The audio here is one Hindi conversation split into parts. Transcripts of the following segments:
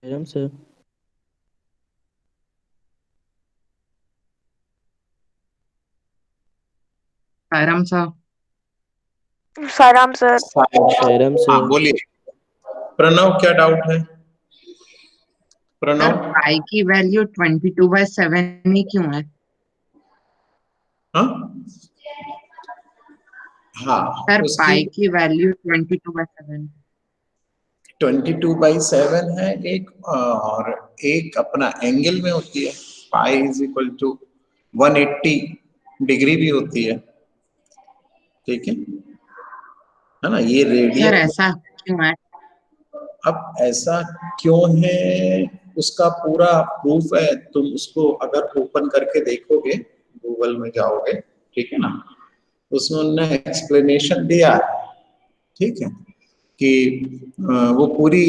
Madam sir. आराम सा। साराम सर। सायरम हाँ सर। बोलिए। प्रणव, क्या डाउट है? सर प्रणव। पाई की वैल्यू 22/7 ही क्यों है? हाँ हाँ, सर उसकी पाई की वैल्यू 22/7। 22/7 है एक, और एक अपना एंगल में होती है। Pi is equal to 180 degree भी होती है। ठीक है ना? ये सर रेडियन। ऐसा क्यों है? अब ऐसा क्यों है, उसका पूरा प्रूफ है। तुम उसको अगर ओपन करके देखोगे, गूगल में जाओगे, ठीक है ना, उसमें उन्होंने एक्सप्लेनेशन दिया है। ठीक है कि वो पूरी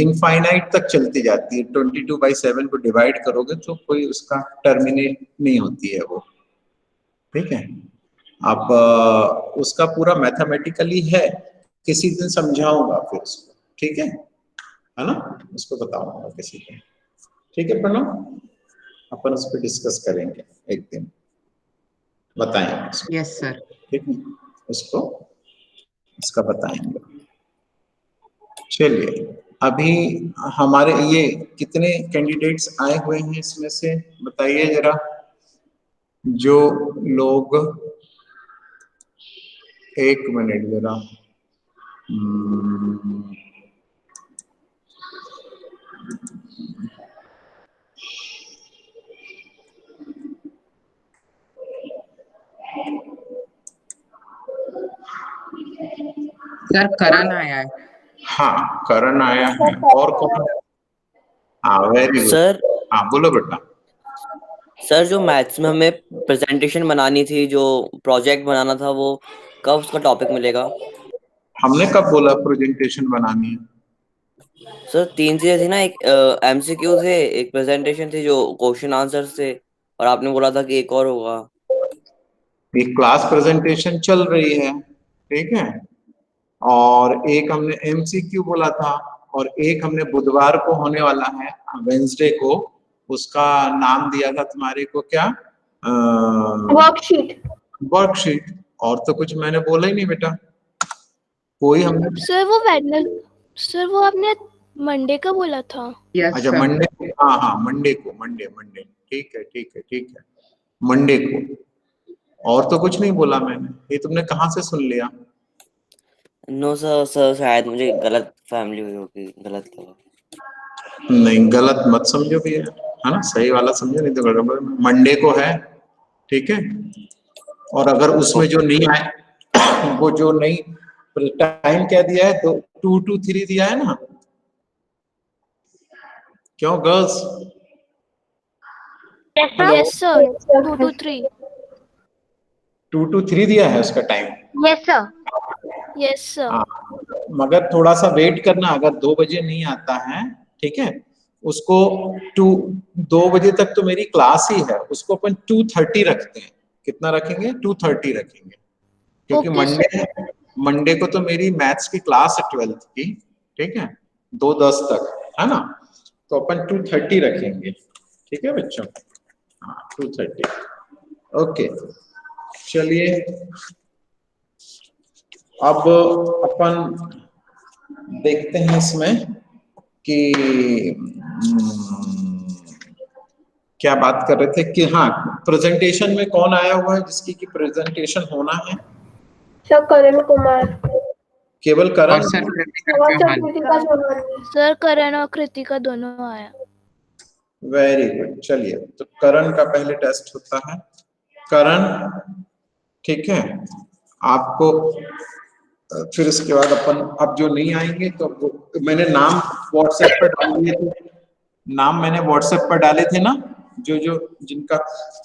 इनफाइनाइट तक चलती जाती है। 22/7 को डिवाइड करोगे तो कोई उसका टर्मिनेट नहीं होती है वो। ठीक है। अब उसका पूरा मैथमेटिकली है, किसी दिन समझाऊंगा फिर उसको। ठीक है ना? उसको बताऊंगा किसी दिन। ठीक है प्रणव, अपन उस पर डिस्कस करेंगे एक दिन, बताएंगे उसको। Yes sir. ठीक है, उसको उसका बताएंगे। चलिए, अभी हमारे ये कितने कैंडिडेट्स आए हुए हैं इसमें से बताइए जरा। जो लोग, एक मिनट जरा। हम्म, सर करण आया है। हाँ करण आया है, और कौन? हाँ वेरी गुड। सर। हाँ बोलो बेटा। सर जो मैथ्स में हमें प्रेजेंटेशन बनानी थी, जो प्रोजेक्ट बनाना था, वो कब उसका टॉपिक मिलेगा? हमने कब बोला प्रेजेंटेशन बनानी है? सर तीन चीजें थी ना, एक एमसीक्यू थे, एक प्रेजेंटेशन थी जो क्वेश्चन आंसर थे, और आपने बोला था कि एक और होगा। एक क्लास प्रेजेंटेशन चल रही है, ठीक है, और एक हमने एमसीक्यू बोला था, और एक हमने बुधवार को होने वाला है, वेंसडे को। उसका नाम दिया था तुम्हारे को क्या? वर्कशीट। वर्कशीट। और तो कुछ मैंने बोला ही नहीं बेटा, कोई हमने। सर वो आपने मंडे का बोला था। यस अच्छा सर। मंडे, हाँ हाँ मंडे को, मंडे मंडे, ठीक है ठीक है ठीक है, मंडे को। और तो कुछ नहीं बोला मैंने, ये तुमने कहाँ से सुन लिया? नो सर, सर शायद मुझे गलत फैमिली हुई होगी, गलत लगा। नहीं गलत मत समझो भैया, है ना? सही वाला समझो, नहीं तो गड़बड़। मंडे को है, ठीक है। और अगर उसमें जो नहीं आए, वो जो नहीं, टाइम क्या दिया है? तो 2 to 3 दिया है ना? क्यों girls? Yes sir, 2 to 3। 2 to 3 दिया है उसका time. Yes sir. Yes sir. हाँ, मगर थोड़ा सा वेट करना, अगर 2 बजे नहीं आता है, ठीक है, उसको टू 2 बजे तक तो मेरी क्लास ही है, उसको अपन 2:30 रखते हैं। कितना रखेंगे? 2:30 रखेंगे, क्योंकि ओके सर। मंडे, मंडे को तो मेरी मैथ्स की क्लास है 12th की, ठीक है, 2:10 तक, है ना? तो अपन 2:30 रखेंगे, ठीक है बच्चों? हाँ 2:30। ओके, चलिए अब अपन देखते हैं इसमें कि क्या बात कर रहे थे कि हाँ, प्रेजेंटेशन में कौन आया हुआ है जिसकी की प्रेजेंटेशन होना है? सर करण कुमार। केवल और करण? सर कृतिका और सर चौहान। कृतिका चौहान। सर करण और कृतिका दोनों आया। Very good. चलिए, तो करण का पहले टेस्ट होता है। करण, ठीक है, आपको फिर इसके बाद अपन, अब जो नहीं आएंगे तो मैंने नाम व्हाट्सएप पर डाल दिए थे, नाम मैंने व्हाट्सएप पर डाले थे ना, जो जो जिनका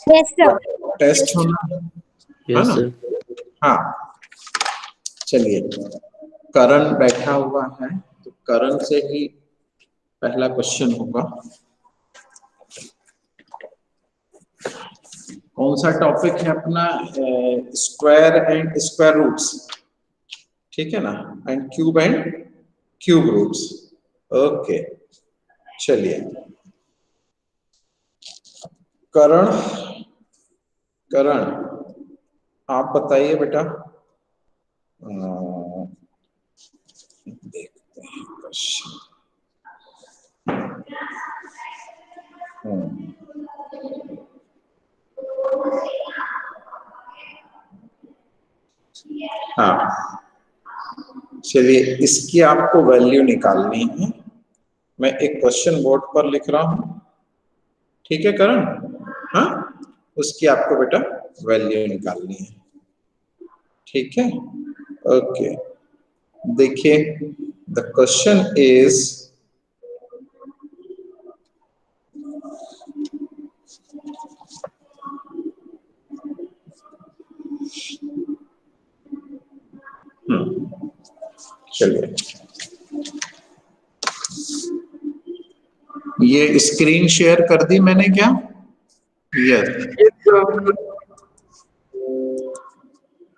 यस सर। टेस्ट होना है यस ना? सर। हाँ, चलिए, करण बैठा हुआ है, तो करण से ही पहला क्वेश्चन होगा। कौन सा टॉपिक है अपना? स्क्वायर एंड स्क्वायर रूट्स, ठीक है ना, एंड क्यूब रूट्स। ओके, चलिए, करण करण आप बताइए बेटा। देखते हैं क्वेश्चन। हाँ, चलिए, इसकी आपको वैल्यू निकालनी है। मैं एक क्वेश्चन बोर्ड पर लिख रहा हूं, ठीक है करण? हाँ, उसकी आपको बेटा वैल्यू निकालनी है, ठीक है? ओके, देखिए, द क्वेश्चन इज चलिए, ये स्क्रीन शेयर कर दी मैंने क्या? यस।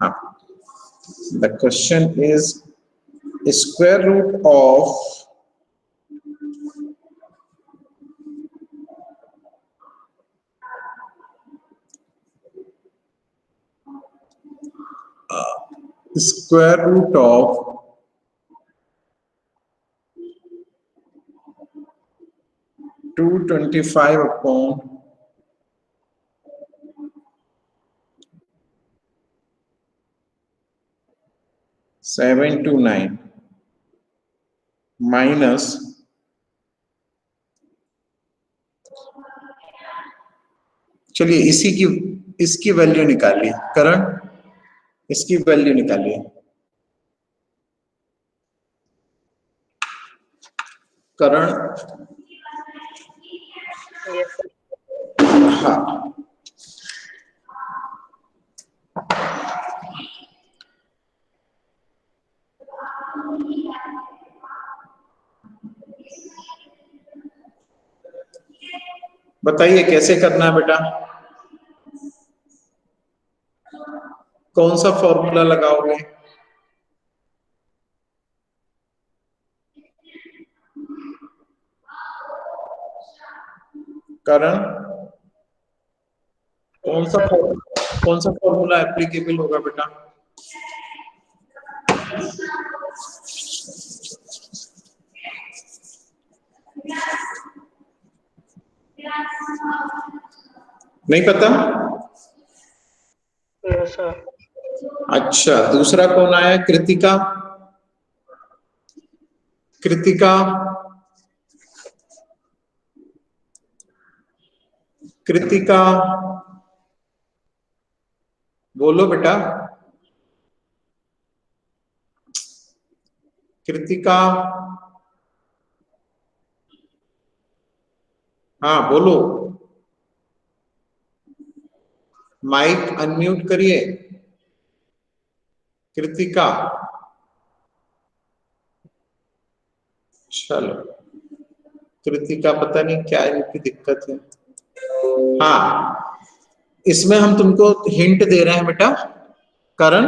हाँ, the question is square root of 225 upon 729 minus चलिए इसकी वैल्यू निकालिए करण, इसकी वैल्यू निकालिए करण। हाँ, बताइए कैसे करना है बेटा? कौन सा फॉर्मूला लगाओगे? करण, कौन सा फॉर्मूला एप्लीकेबल होगा बेटा? नहीं पता? अच्छा, दूसरा कौन आया? कृतिका। कृतिका, कृतिका बोलो बेटा। कृतिका, हाँ बोलो, माइक अनम्यूट करिए। कृतिका, चलो, कृतिका पता नहीं क्या इनकी दिक्कत है। हाँ, इसमें हम तुमको हिंट दे रहे हैं बेटा। करण,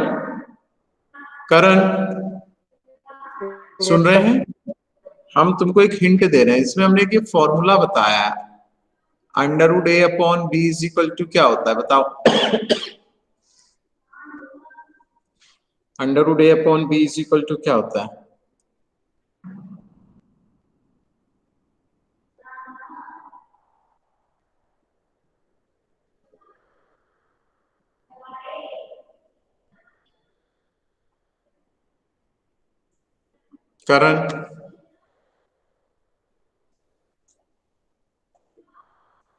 करण सुन रहे हैं? हम तुमको एक हिंट दे रहे हैं, इसमें हमने एक फॉर्मूला बताया है, under root A upon B is equal to क्या होता है बताओ? Under root A upon B is equal to क्या होता है? करण,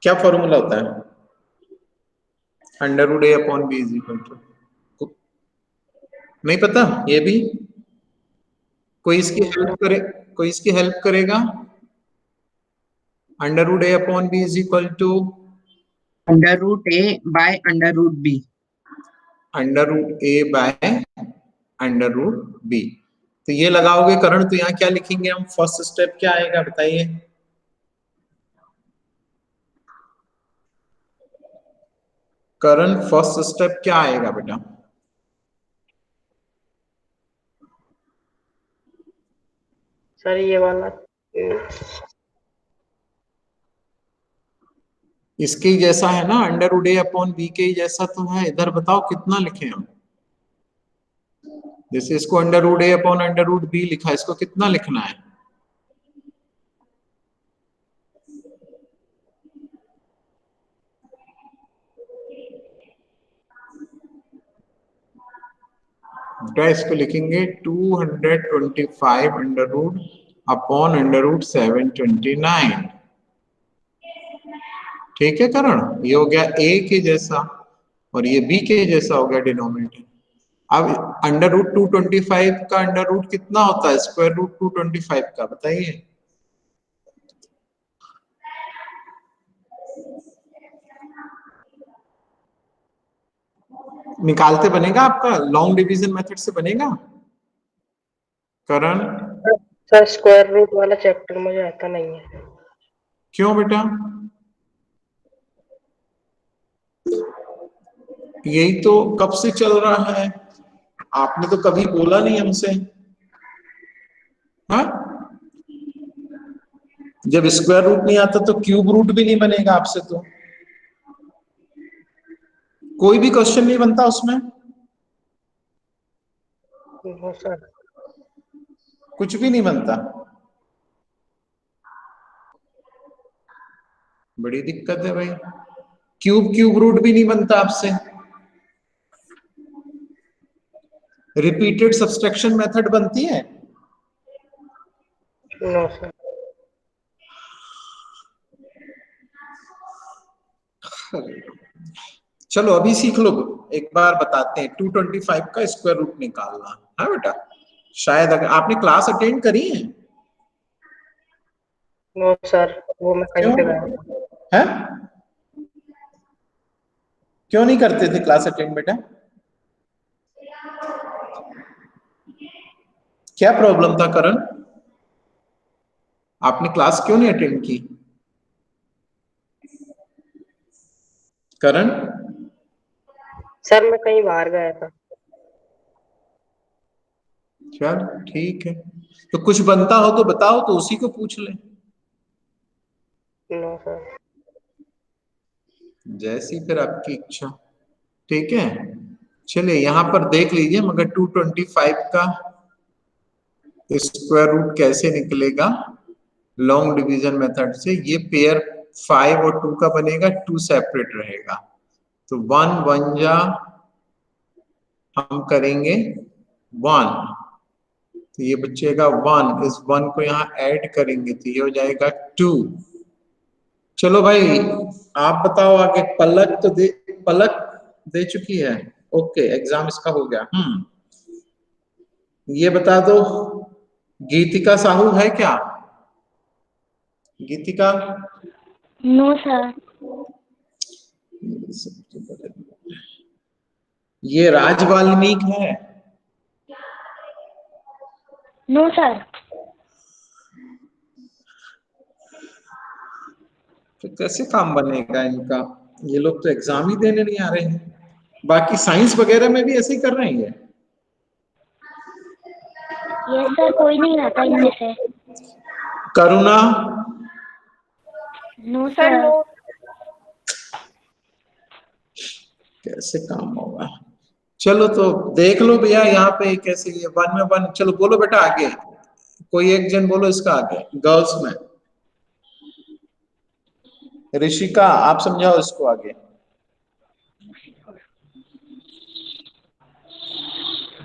क्या फॉर्मूला होता है under root A upon B is equal to? नहीं पता ये भी? कोई इसकी हेल्प करे, कोई इसकी हेल्प करेगा? Under root A upon B is equal to under root A by under root B. Under root A by under root B. तो ये लगाओगे करण, तो यहाँ क्या लिखेंगे हम? फर्स्ट स्टेप क्या आएगा बताइए? करण, फर्स्ट स्टेप क्या आएगा बेटा? सर ये वाला इसके ही जैसा है ना, √a/b के ही जैसा तो है। इधर बताओ कितना लिखे हम। जैसे इसको √a/√b लिखा, इसको कितना लिखना है? बेटा इसको लिखेंगे 225√/√729। ठीक है करण, ये हो गया a के जैसा और ये b के जैसा हो गया डिनोमिनेटर। अब √225 का अंडर रूट कितना होता है? √225 का बताइए। निकालते बनेगा आपका, लॉन्ग डिवीजन मेथड से बनेगा करण? सर स्क्वायर रूट वाला चैप्टर मुझे आता नहीं है। क्यों बेटा? यही तो कब से चल रहा है, आपने तो कभी बोला नहीं हमसे। हाँ, जब स्क्वायर रूट नहीं आता तो क्यूब रूट भी नहीं बनेगा आपसे, तो कोई भी क्वेश्चन नहीं बनता उसमें। No sir. कुछ भी नहीं बनता, बड़ी दिक्कत है भाई। क्यूब रूट भी नहीं बनता आपसे। रिपीटेड सब्सट्रैक्शन मेथड बनती है? No sir. चलो अभी सीख लो, एक बार बताते हैं। 225 का स्क्वायर रूट निकालना है बेटा। शायद अगर आपने क्लास अटेंड करी है? नो सर, वो मैं कहीं पे गया था। है? क्यों नहीं करते थे क्लास अटेंड बेटा? क्या प्रॉब्लम था करण? आपने क्लास क्यों नहीं अटेंड की करण? सर मैं कहीं बाहर गया था। चल ठीक है, तो कुछ बनता हो तो बताओ, तो उसी को पूछ ले। No sir. जैसी फिर आपकी इच्छा। ठीक है, चलिए यहां पर देख लीजिए, मगर 225 का स्क्वायर रूट कैसे निकलेगा लॉन्ग डिवीजन मेथड से। ये पेयर 5 और 2 का बनेगा, 2 सेपरेट रहेगा, तो 1 1 जा हम करेंगे 1, तो ये बचेगा 1। इस 1 को यहाँ ऐड करेंगे तो ये हो जाएगा 2। चलो भाई आप बताओ आगे। पलक दे चुकी है, ओके, एग्जाम इसका हो गया। ये बता दो, गीतिका साहू है क्या? गीतिका? No sir. ये राज वाल्मीकि है? No sir. तो कैसे काम बनेगा इनका? ये लोग तो एग्जाम ही देने नहीं आ रहे हैं। बाकी साइंस वगैरह में भी ऐसे ही कर रहे हैं। ये सर कोई नहीं आता इनमें से। करुणा? No sir. कैसे काम होगा? चलो तो देख लो भैया, यहाँ पे कैसे ये 1 में 1। चलो बोलो बेटा आगे, कोई एक जन बोलो इसका आगे। गर्ल्स में ऋषिका, आप समझाओ इसको आगे।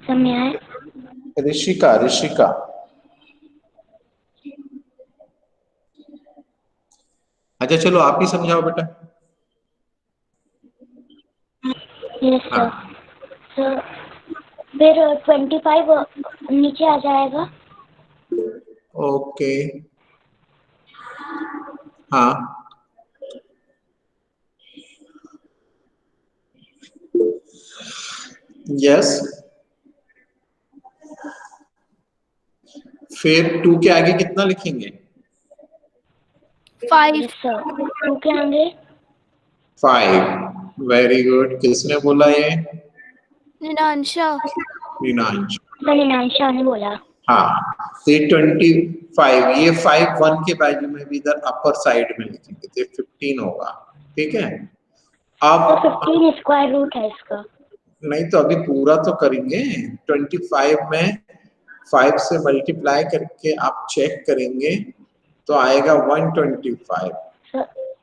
समझाए? ऋषिका, ऋषिका। अच्छा चलो आप ही समझाओ बेटा। Yes sir. सर फिर 25 नीचे आ जाएगा। ओके, हाँ यस। फिर 2 के आगे कितना लिखेंगे? 5 सर। 2 के आगे 5। Very good. किसने बोला ये? निनांशा। मीनांश। निनांशा ने बोला। हाँ, तो ये 25, ये 5 1 के वैल्यू में भी इधर अपर साइड में लिखेंगे तो 15 होगा। ठीक है। तो अब 15 स्क्वायर रूट है इसका। नहीं तो अभी पूरा तो करेंगे। 25 में 5 से मल्टीप्लाई करके आप चेक करेंगे तो आएगा 125।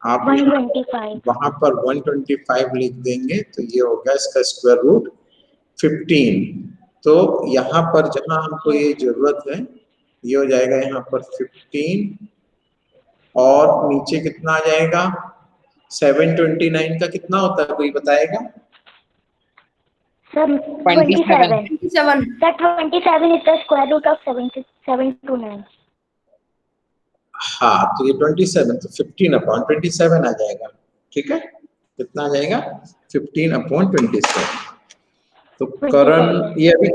आप 125। वहां पर 125 लिख देंगे तो ये होगा इसका स्क्वायर रूट 15। तो यहाँ पर जहां हमको ये जरूरत है ये हो जाएगा यहाँ पर 15 और नीचे कितना आ जाएगा 729 का कितना होता है कोई बताएगा? Sir 27। Sir 27 is the square root of 729। हाँ तो ये 27 तो 15/27 आ जाएगा। ठीक है, कितना आ जाएगा 15/27। तो करण, ये अभी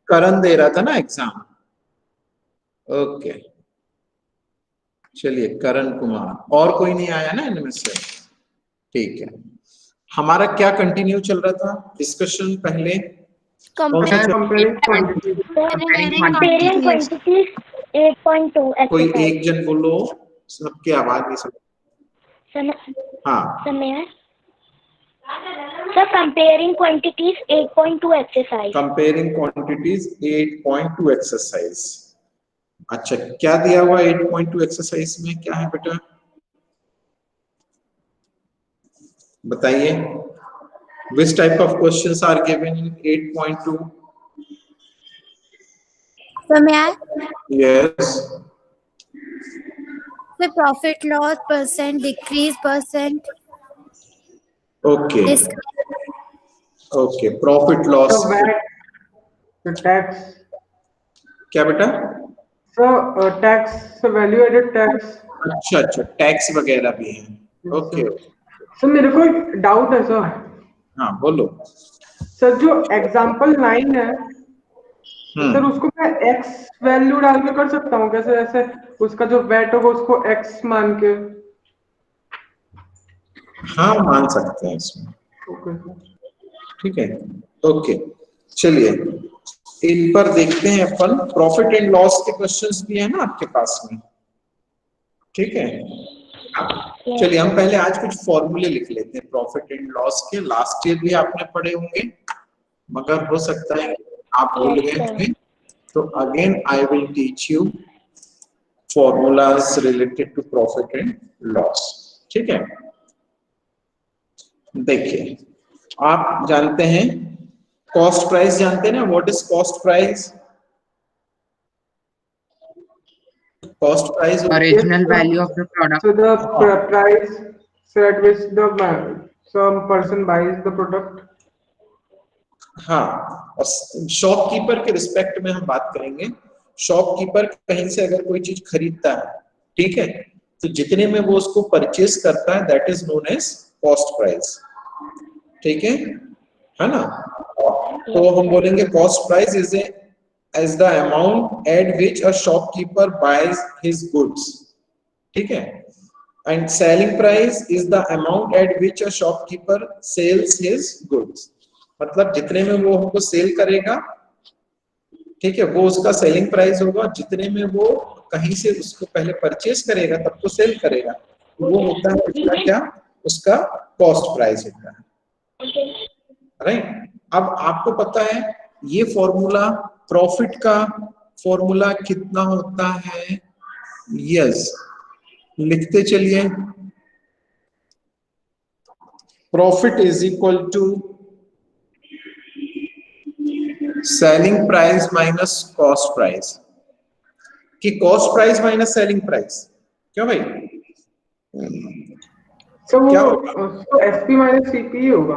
करण दे रहा था ना एग्जाम। ओके चलिए करण कुमार, और कोई नहीं आया ना इनमें से? ठीक है, हमारा क्या कंटिन्यू चल रहा था डिस्कशन पहले? कौन सा चल- Comparing quantities. Comparing quantities 8.2 कोई exercise। एक जन बोलो, सबकी आवाज नहीं सुन। हाँ समय sir comparing quantities 8.2 exercise। Comparing quantities 8.2 exercise. अच्छा क्या दिया हुआ 8.2 एक्सरसाइज में, क्या है बेटा बताइए? Which type of questions are given in 8.2? समय Yes. the profit loss percent, decrease percent, Okay. this Okay. Profit loss. So VAT, the tax, क्या बेटा? tax, value added tax। अच्छा अच्छा टैक्स वगैरह भी है। ओके सर मेरे को एक डाउट है सर। हाँ बोलो। सर जो एग्जाम्पल 9 है सर उसको मैं एक्स वैल्यू डाल के कर सकता हूँ कैसे? ऐसे उसका जो वैट होगा उसको एक्स मान के। हाँ मान सकते हैं इसमें। Okay sir. ठीक है ओके चलिए इन पर देखते हैं अपन। प्रॉफिट एंड लॉस के क्वेश्चंस भी है ना आपके पास में? ठीक है चलिए हम पहले आज कुछ फॉर्मूले लिख लेते हैं प्रॉफिट एंड लॉस के। लास्ट ईयर भी आपने पढ़े होंगे मगर हो सकता है आप भूल गए होंगे, तो again I will teach you formulas related to profit and loss. ठीक है देखिए आप जानते हैं कॉस्ट प्राइस जानते हैं ना? What is cost price? Cost price Original value of the product. So the price at which the some person buys the product। हाँ और शॉपकीपर के रिस्पेक्ट में हम बात करेंगे। शॉपकीपर कहीं से अगर कोई चीज खरीदता है ठीक है तो जितने में वो उसको परचेज करता है that is known as cost price. ठीक है ना? तो हम बोलेंगे cost price is as the amount at which a shopkeeper buys his goods। ठीक है and selling price is the amount at which a shopkeeper sells his goods। मतलब जितने में वो हमको सेल करेगा ठीक है वो उसका सेलिंग प्राइस होगा, जितने में वो कहीं से उसको पहले परचेज करेगा तब तो सेल करेगा वो होता है उसका क्या, उसका कॉस्ट प्राइस होता है। राइट अब आपको पता है ये फॉर्मूला प्रॉफिट का फॉर्मूला कितना होता है? यस लिखते चलिए profit is equal to selling price minus cost price. कि cost price minus selling price क्यों भाई? तो क्या वो एसपी माइनस सीपी होगा।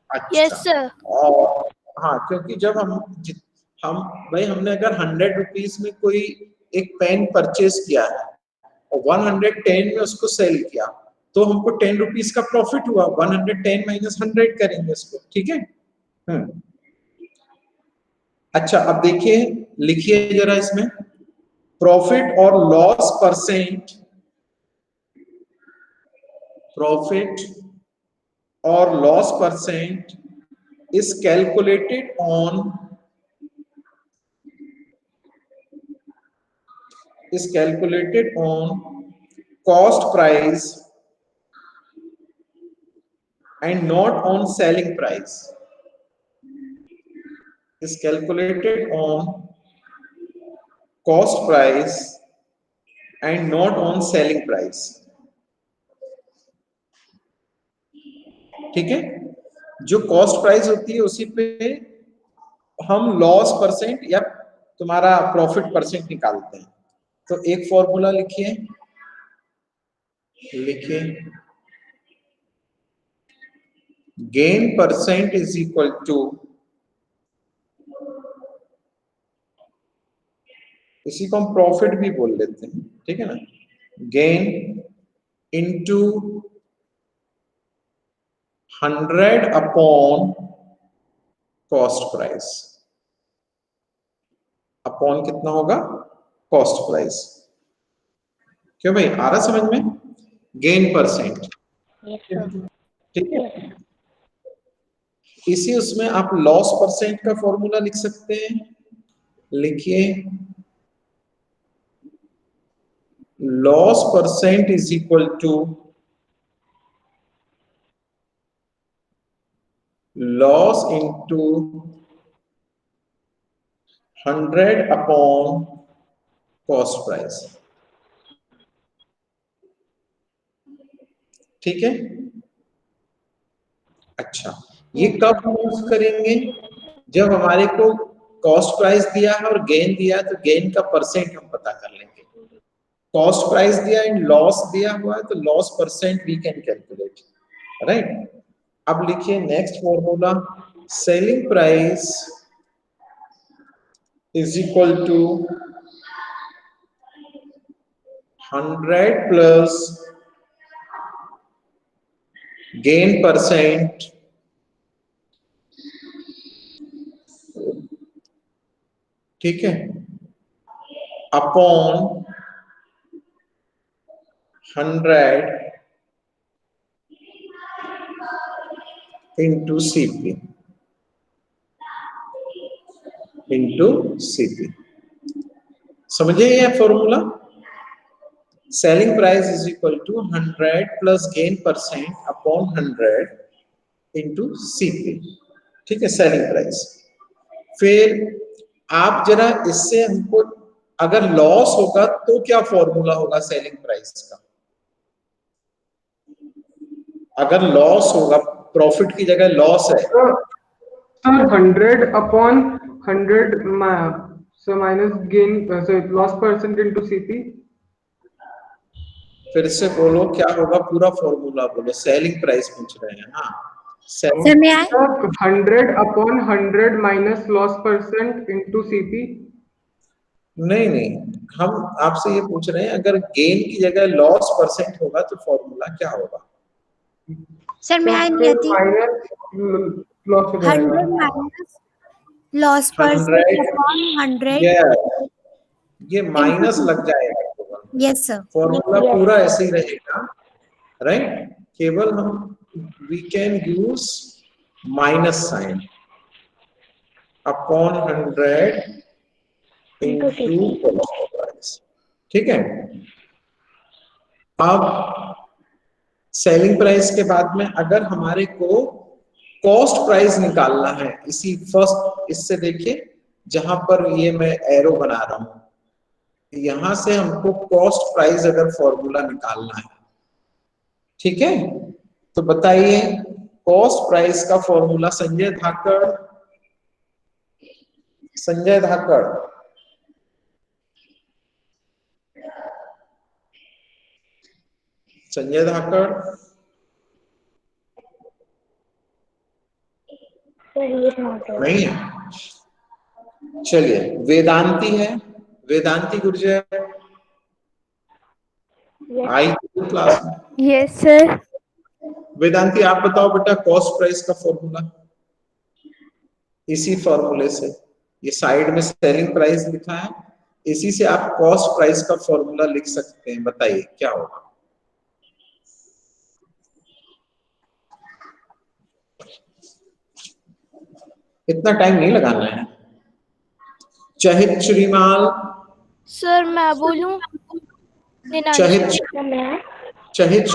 अच्छा यस सर। और हाँ क्योंकि जब हम भाई हमने अगर 100 रुपीज में कोई एक पेन परचेज किया है और 110 में उसको सेल किया तो हमको 10 रुपीज का प्रॉफिट हुआ। 110 माइनस 100 करेंगे इसको। ठीक है अच्छा अब देखिए लिखिए जरा इसमें प्रॉफिट और लॉस परसेंट, प्रॉफिट और loss percent is calculated on cost price and not on selling price is calculated on cost price and not on selling price. ठीक है, जो कॉस्ट प्राइस होती है उसी पे हम लॉस परसेंट या तुम्हारा प्रॉफिट परसेंट निकालते हैं। तो एक फॉर्मूला लिखिए gain percent is equal to, इसी को हम प्रॉफिट भी बोल लेते हैं, ठीक है ना, gain into 100 upon cost price, upon कितना होगा, कॉस्ट प्राइस। क्यों भाई, आ रहा समझ में, गेन परसेंट, ठीक है। इसी उसमें आप लॉस परसेंट का फॉर्मूला लिख सकते हैं, लिखिए loss percent is equal to loss into 100 upon cost price, ठीक है। अच्छा, ये कब यूज करेंगे, जब हमारे को कॉस्ट प्राइस दिया है और गेन दिया है तो गेन का परसेंट हम पता कर लेंगे। कॉस्ट प्राइस दिया एंड लॉस दिया हुआ है तो loss percent we can calculate, right. अब लिखिए next formula, selling price is equal to 100 plus gain percent ठीक है अपॉन 100 इंटू सीपी, समझे ये formula. Selling price is equal to 100 plus gain percent upon 100 into CP, ठीक है, सेलिंग प्राइस। फिर आप जरा इससे हमको, अगर लॉस होगा तो क्या फॉर्मूला होगा सेलिंग प्राइस का, अगर लॉस होगा, प्रॉफिट की जगह लॉस है sir 100 upon 100 minus gain loss percent into CP. फिर से बोलो क्या होगा, पूरा फॉर्मूला बोलो, सेलिंग प्राइस पूछ रहे हैं ना। सर मैं 100 upon 100 minus loss percent into CP. नहीं, हम आपसे ये पूछ रहे हैं अगर गेन की जगह लॉस परसेंट होगा तो फॉर्मूला क्या होगा। सर मैं आई नहीं आती। 100 माइनस लॉस परसेंट अपॉन 100। ये माइनस लग जाएगा, यस सर। फॉर्मूला पूरा ऐसे ही रहेगा, राइट। केवल हम we can use minus sign upon 100 into cost price, ठीक है। अब सेलिंग प्राइस के बाद में अगर हमारे को कॉस्ट प्राइस निकालना है, इसी फर्स्ट, इससे देखिए जहां पर ये मैं एरो बना रहा हूं, यहां से हमको कॉस्ट प्राइस अगर फॉर्मूला निकालना है, ठीक है, तो बताइए कॉस्ट प्राइस का फॉर्मूला। संजय धाकड़, संजय धाकड़, संजय धाकड़ नहीं है, चलिए वेदांती है, वेदांती गुर्जर आई क्लास में। Yes sir. वेदांती आप बताओ बेटा कॉस्ट प्राइस का फॉर्मूला, इसी फॉर्मूले से, ये साइड में सेलिंग प्राइस लिखा है, इसी से आप कॉस्ट प्राइस का फॉर्मूला लिख सकते हैं, बताइए क्या होगा। इतना टाइम नहीं लगाना है। चहित श्रीमाल, सर मैं बोलूं, चहित, चहित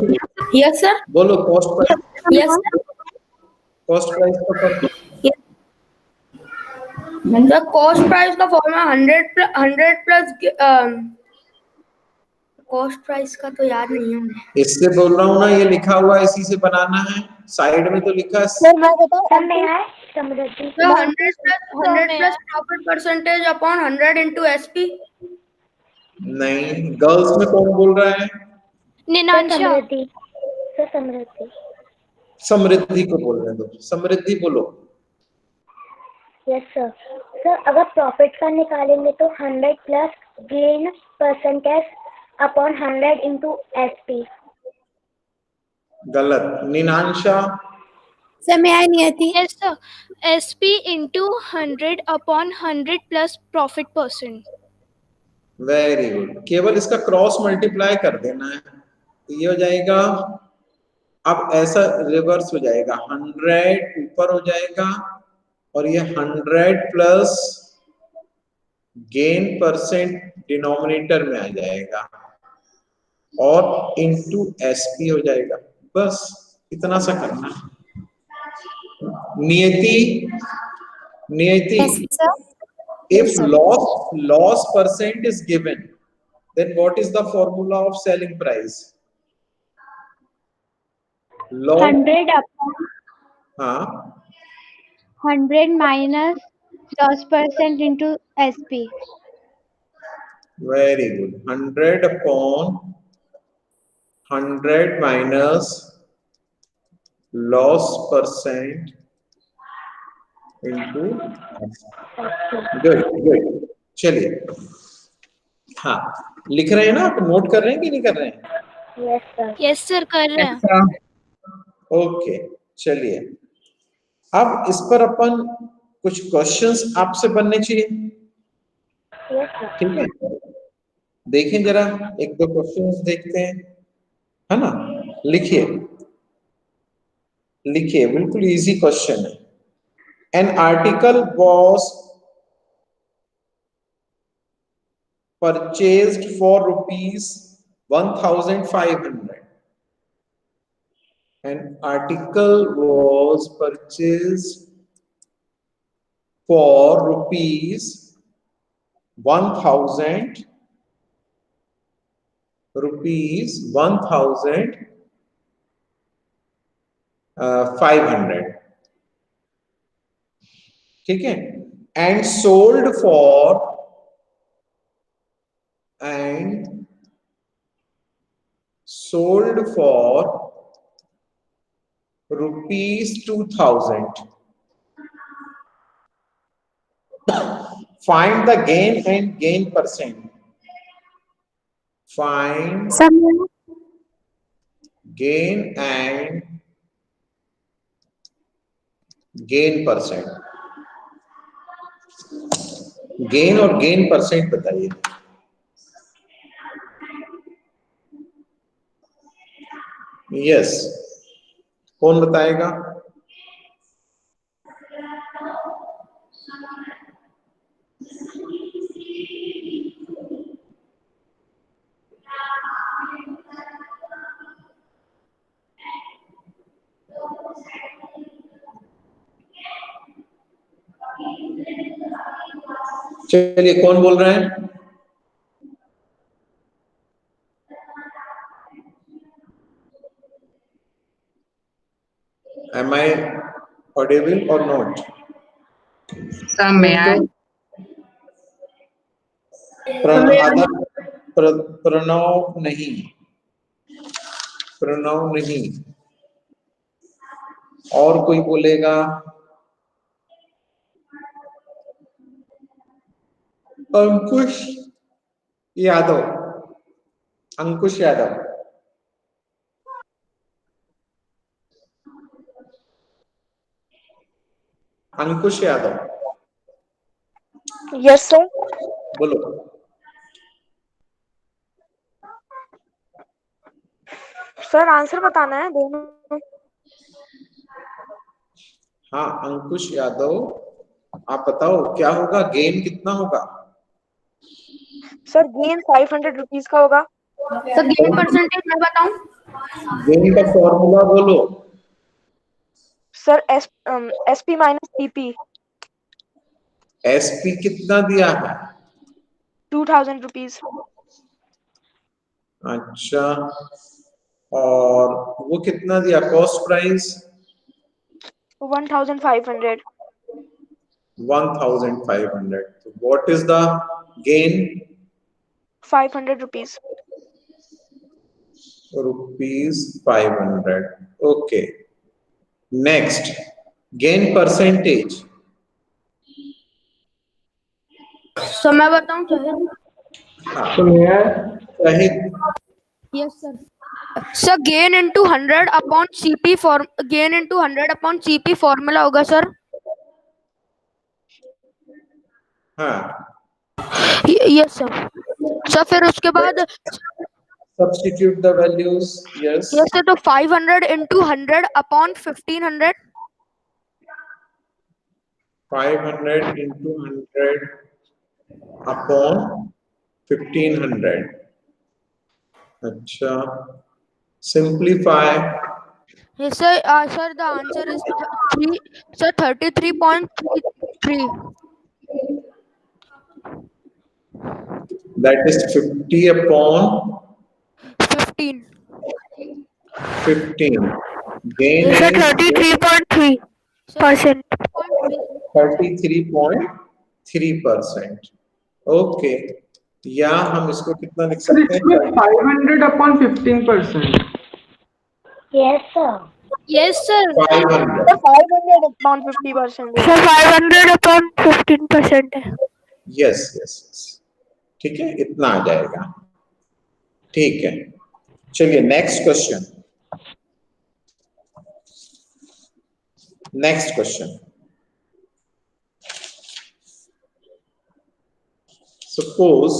यस सर। बोलो cost price. Yes cost price का फॉर्मूला The cost price का फॉर्मूला 100 प्लस कॉस्ट प्राइस का तो याद नहीं है मुझे। इससे बोल रहा हूँ ना, ये लिखा हुआ है, इसी से बनाना है। साइड में तो लिखा है सर मैं बताऊं, सर मैं है समृद्धि। तो 100 plus profit percentage upon 100 into SP। नहीं, गर्ल्स में कौन बोल रहा है? निनांशा। समृद्धि, सर समृद्धि। समृद्धि को बोलने दो, समृद्धि बोलो। Yes sir. सर अगर प्रॉफिट का निकालेंगे तो 100 plus gain percentage upon 100 into SP। गलत। निनांशा? समय आई नहीं आती। Yes, sir. SP into 100 upon 100 plus profit percent. Very good. केवल इसका क्रॉस मल्टीप्लाई कर देना है, तो ये हो जाएगा। अब ऐसा रिवर्स हो जाएगा, 100 ऊपर हो जाएगा और ये 100 प्लस गेन परसेंट डिनोमिनेटर में आ जाएगा और इनटू एसपी हो जाएगा। बस इतना सा करना है। नियति, नियति, if loss percent is given, then what is the formula of selling price? 100 upon हाँ, 100 minus loss percent into SP. very good. 100 upon 100 minus loss percent into good, good. चलिए, हाँ, लिख रहे हैं ना आप? नोट कर रहे हैं कि नहीं कर रहे हैं? Yes sir. Yes, sir. कर रहे हैं। ओके, चलिए अब इस पर अपन कुछ क्वेश्चंस आपसे बनने चाहिए। Yes sir. ठीक है, देखें जरा, एक दो क्वेश्चंस देखते हैं, है ना? लिखिए, लिखिए, बिल्कुल इजी क्वेश्चन है। An article was purchased for ₹1,500. An article was purchased for ₹1,500. ठीक है, and sold for ₹2,000. Find the gain and gain percent. Find gain and gain percent. Gain और गेन परसेंट बताइए। यस, कौन बताएगा? चलिए, कौन बोल रहे हैं? Am I audible or not? Sir, may I? Pranav नहीं, प्रणव नहीं, और कोई बोलेगा? अंकुश यादव, अंकुश यादव। अंकुश यादव, यस सर। बोलो। सर आंसर बताना है दोनों। हाँ, अंकुश यादव, आप बताओ क्या होगा? गेन कितना होगा? सर गेन 500 रुपीज का होगा। तो गेन परसेंटेज मैं बताऊं? गेन का फॉर्मूला बोलो। Sir SP minus PP SP कितना दिया है? 2000 रुपीज। अच्छा, और वो कितना दिया कॉस्ट प्राइस? 1500। 1500। तो what is the gain? 500 rupees. Rupees 500। Okay, next gain percentage. Sir मैं बताऊं चाहे? हाँ, तो मैं Shahid. Yes sir. Sir gain into 100 upon CP gain into 100 upon CP formula होगा सर। हाँ, यस सर। सर फिर उसके बाद substitute the values. Yes, yes sir, तो 500 इंटू 100 अपॉन 1500। 500 into 100 upon 1500। अच्छा, simplify. Yes sir. Sir the answer is 33.33। That is 50 upon 15। 15। Gain yes sir, is 33.3%। 33.3%। Okay, या हम इसको कितना लिख सर सकते इसमें हैं? 500 upon 15%। Yes, sir. Yes, sir. 500। 500 upon 50%। Sir 500 upon 15% है। यस यस यस, ठीक है, इतना आ जाएगा। ठीक है, चलिए next question. Next question, suppose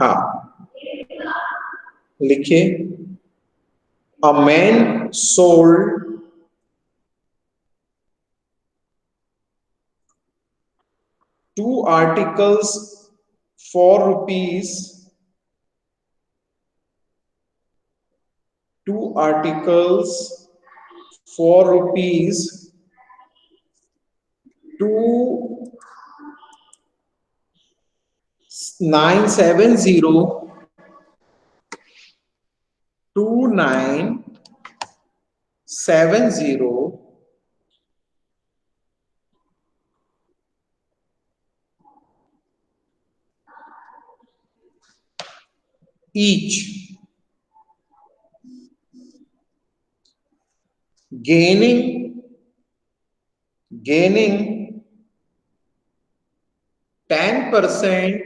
हाँ, लिखिए a man sold 2 articles for rupees 2 articles for rupees 2970 each, gaining 10%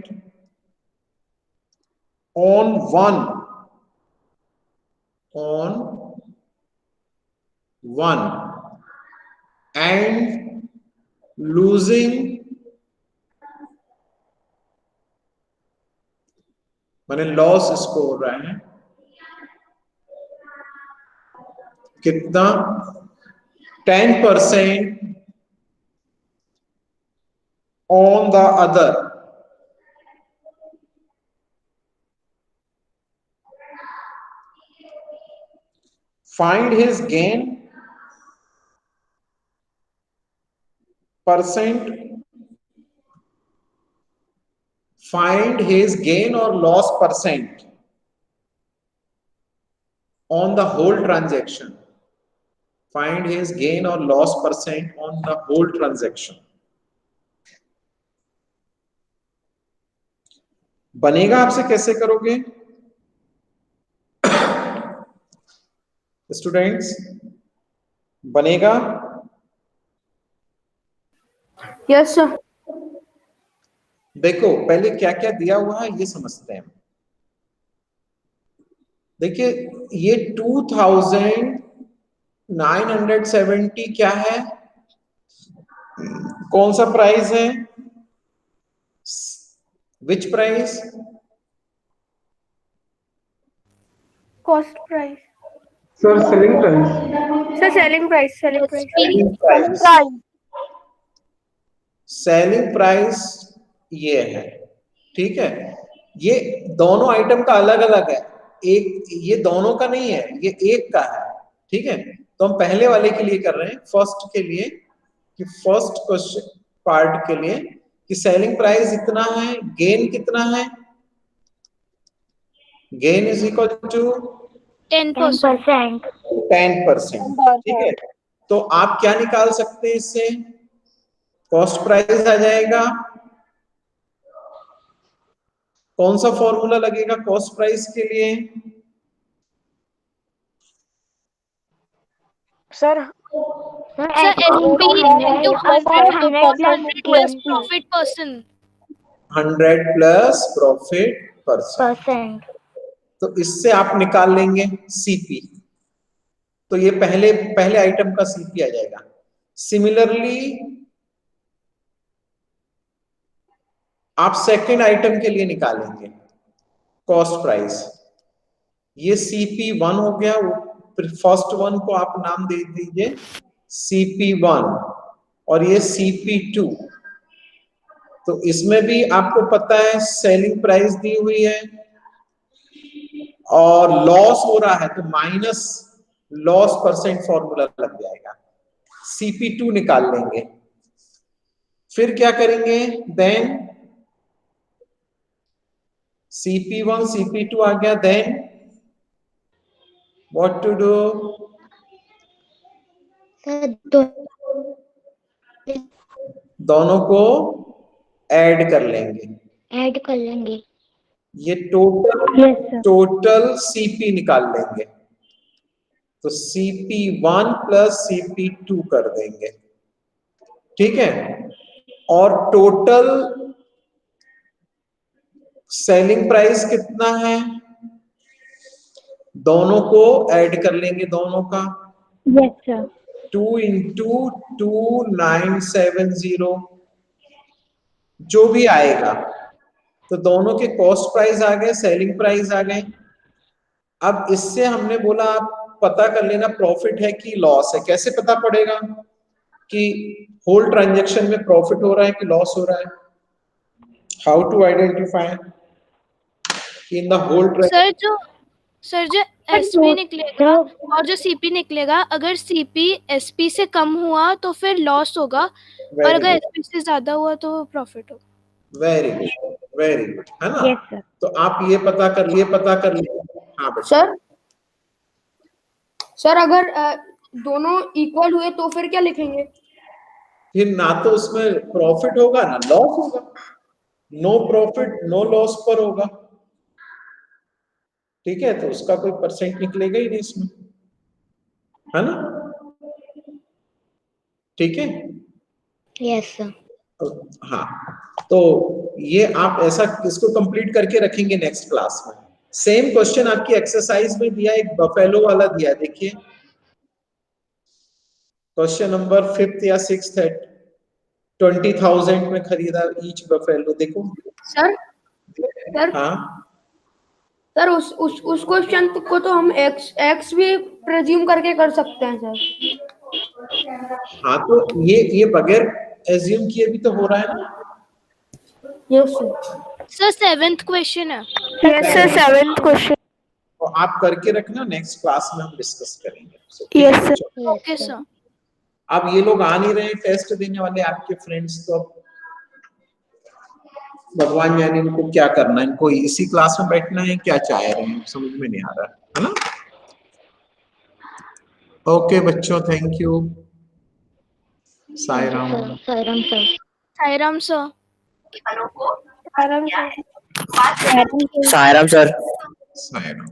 on one and losing माने लॉस इसको हो रहा है कितना? 10% on the other। Find his gain percent, find his gain or loss percent on the whole transaction। Find his gain or loss percent on the whole transaction। बनेगा आपसे कैसे करोगे स्टूडेंट्स? बनेगा? Yes sir. देखो पहले क्या क्या दिया हुआ है ये समझते हैं। देखिए ये 2970 क्या है, कौन सा प्राइस है? Which price? Cost price. Sir selling price. Sir selling price. Selling price. Selling price ये है। ठीक है, ये दोनों आइटम का अलग अलग है, एक ये दोनों का नहीं है, ये एक का है। ठीक है, तो हम पहले वाले के लिए कर रहे हैं, फर्स्ट के लिए, कि फर्स्ट क्वेश्चन पार्ट के लिए कि सेलिंग प्राइस इतना है, गेन कितना है, गेन इज इक्वल टू 10%. 10%। ठीक है, तो आप क्या निकाल सकते हैं इससे, कॉस्ट प्राइस आ जाएगा। कौन सा फॉर्मूला लगेगा कॉस्ट प्राइस के लिए? Sir Sir, SP into 100 plus profit person. 100 plus profit percent. तो इससे आप निकाल लेंगे सीपी, तो ये पहले आइटम का सीपी आ जाएगा। सिमिलरली आप सेकंड आइटम के लिए निकालेंगे कॉस्ट प्राइस, ये CP1 हो गया, फर्स्ट वन को आप नाम दे दीजिए CP1 और ये CP2। तो इसमें भी आपको पता है सेलिंग प्राइस दी हुई है और लॉस हो रहा है, तो माइनस लॉस परसेंट फॉर्मूला लग जाएगा, CP2 निकाल लेंगे। फिर क्या करेंगे, देन CP1 CP2 आ गया, देन व्हाट टू डू, दोनों को ऐड कर लेंगे, ये टोटल CP निकाल लेंगे, तो CP1 प्लस CP2 कर देंगे। ठीक है, और टोटल सेलिंग प्राइस कितना है, दोनों को ऐड कर लेंगे, दोनों का। Yes, sir. 2 into 2970 जो भी आएगा, तो दोनों के कॉस्ट प्राइस आ गए, सेलिंग प्राइस आ गए। अब इससे हमने बोला आप पता कर लेना प्रॉफिट है कि लॉस है। कैसे पता पड़ेगा कि होल ट्रांजैक्शन में प्रॉफिट हो रहा है कि लॉस हो रहा है? How to identify in the whole sir जो SP निकलेगा और जो CP निकलेगा, अगर CP SP से कम हुआ तो फिर लॉस होगा, और अगर SP से ज्यादा हुआ तो प्रॉफिट होगा। वेरी गुड, है ना? Yes, sir. तो आप ये पता कर लिए। हाँ बेटा। सर अगर दोनों इक्वल हुए तो फिर क्या लिखेंगे? फिर ना तो उसमें प्रॉफिट होगा ना लॉस होगा, नो प्रॉफिट नो लॉस पर होगा। ठीक है, तो उसका कोई परसेंट निकलेगा ही नहीं इसमें, है ना? ठीक है, Yes, sir. हाँ, तो ये आप ऐसा इसको कंप्लीट करके रखेंगे नेक्स्ट क्लास में। सेम क्वेश्चन आपकी एक्सरसाइज में दिया, एक बफेलो वाला दिया, देखिए क्वेश्चन नंबर 5th या 6th है, 20,000 में खरीदा ईच बफेलो। देखो सर हाँ सर उस क्वेश्चन को तो हम एक्स भी प्रेज्यूम करके कर सकते हैं सर। हाँ, तो ये बगैर एज्यूम किए भी तो हो रहा है ना। Yes sir. Sir 7th question है। Yes sir, 7th question. तो आप करके रखना, नेक्स्ट क्लास में हम डिस्कस करेंगे। Yes sir. Okay sir. अब ये लोग आ नहीं रहे टेस्ट देने वाले आपके फ्रेंड्स, तो भगवान जाने इनको क्या करना है, इनको इसी क्लास में बैठना है, क्या चाह रहे हैं समझ में नहीं आ रहा है ना। ओके बच्चों, thank you. Sai Ram. Sairam, sir. Sairam sir. Sairam sir. Sai Ram.